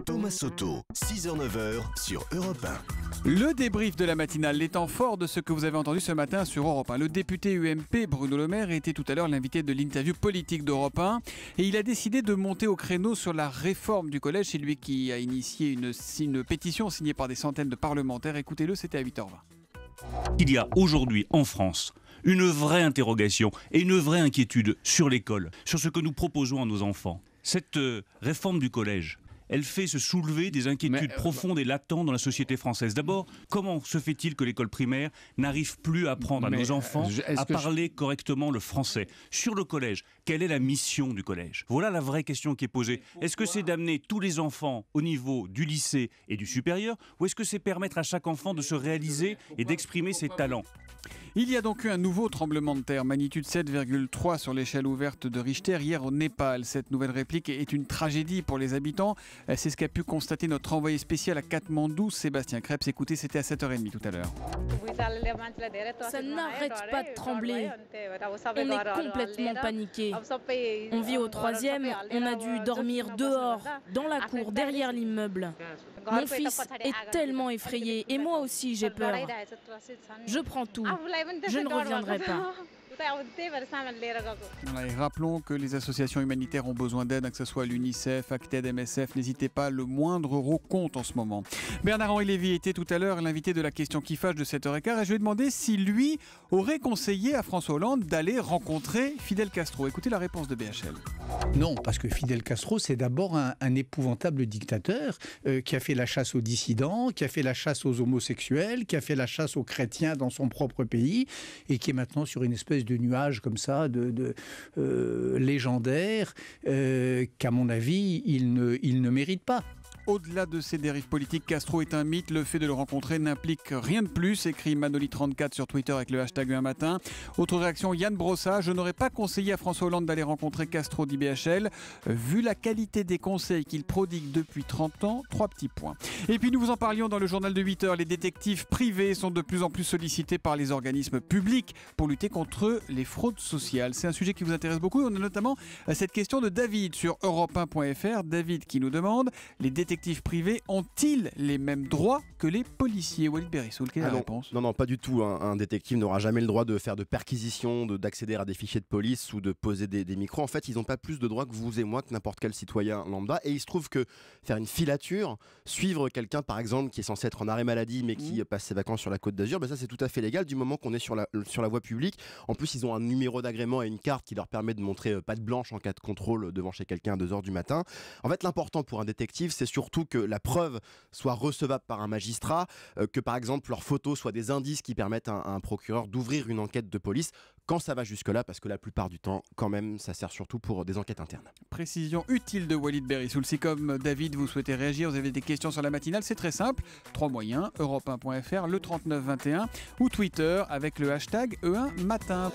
Thomas Soto, 6h-9h sur Europe 1. Le débrief de la matinale, les temps forts de ce que vous avez entendu ce matin sur Europe 1. Le député UMP Bruno Le Maire était tout à l'heure l'invité de l'interview politique d'Europe 1 et il a décidé de monter au créneau sur la réforme du collège. C'est lui qui a initié une pétition signée par des centaines de parlementaires. Écoutez-le, c'était à 8h20. Il y a aujourd'hui en France une vraie interrogation et une vraie inquiétude sur l'école, sur ce que nous proposons à nos enfants. Cette réforme du collège, elle fait se soulever des inquiétudes profondes et latentes dans la société française. D'abord, comment se fait-il que l'école primaire n'arrive plus à apprendre à nos enfants à parler correctement le français? Sur le collège, quelle est la mission du collège? Voilà la vraie question qui est posée. Est-ce que c'est d'amener tous les enfants au niveau du lycée et du supérieur, ou est-ce que c'est permettre à chaque enfant de se réaliser et d'exprimer ses talents? Il y a donc eu un nouveau tremblement de terre, magnitude 7,3 sur l'échelle ouverte de Richter hier au Népal. Cette nouvelle réplique est une tragédie pour les habitants. C'est ce qu'a pu constater notre envoyé spécial à Katmandou, Sébastien Krebs. Écoutez, c'était à 7h30 tout à l'heure. Ça n'arrête pas de trembler. On est complètement paniqué. On vit au 3e, on a dû dormir dehors, dans la cour, derrière l'immeuble. Mon fils est tellement effrayé et moi aussi j'ai peur. Je prends tout. Je ne reviendrai pas. Voilà, et rappelons que les associations humanitaires ont besoin d'aide, que ce soit l'UNICEF, Acted, MSF. N'hésitez pas, le moindre euro compte en ce moment. Bernard-Henri Lévy était tout à l'heure l'invité de la question qui fâche de 7h15 et je lui ai demandé si lui aurait conseillé à François Hollande d'aller rencontrer Fidel Castro. Écoutez la réponse de BHL. Non, parce que Fidel Castro, c'est d'abord un épouvantable dictateur qui a fait la chasse aux dissidents, qui a fait la chasse aux homosexuels, qui a fait la chasse aux chrétiens dans son propre pays et qui est maintenant sur une espèce de nuage comme ça, légendaire, qu'à mon avis, il ne mérite pas. Au-delà de ces dérives politiques, Castro est un mythe. Le fait de le rencontrer n'implique rien de plus, écrit Manoli34 sur Twitter avec le hashtag un matin. Autre réaction, Yann Brossa. Je n'aurais pas conseillé à François Hollande d'aller rencontrer Castro, dit BHL. Vu la qualité des conseils qu'il prodigue depuis 30 ans, 3 petits points. Et puis nous vous en parlions dans le journal de 8h. Les détectives privés sont de plus en plus sollicités par les organismes publics pour lutter contre les fraudes sociales. C'est un sujet qui vous intéresse beaucoup. On a notamment cette question de David sur europe1.fr. David qui nous demande, les détectives privés ont-ils les mêmes droits que les policiers? Walid Berissoul, quelle est la réponse? Non, pas du tout. Un détective n'aura jamais le droit de faire de perquisitions, d'accéder à des fichiers de police ou de poser des micros. En fait, ils n'ont pas plus de droits que vous et moi, que n'importe quel citoyen lambda. Et il se trouve que faire une filature, suivre quelqu'un par exemple qui est censé être en arrêt maladie mais qui passe ses vacances sur la Côte d'Azur, ça c'est tout à fait légal du moment qu'on est sur la voie publique. En plus, ils ont un numéro d'agrément et une carte qui leur permet de montrer patte blanche en cas de contrôle devant chez quelqu'un à 2h du matin. En fait, l'important pour un détective, c'est surtout que la preuve soit recevable par un magistrat, que par exemple leurs photos soient des indices qui permettent à un procureur d'ouvrir une enquête de police quand ça va jusque-là, parce que la plupart du temps, quand même, ça sert surtout pour des enquêtes internes. Précision utile de Walid Berissoul. Si comme David, vous souhaitez réagir, vous avez des questions sur la matinale, c'est très simple. 3 moyens, europe1.fr, le 3921 ou Twitter avec le hashtag E1matin.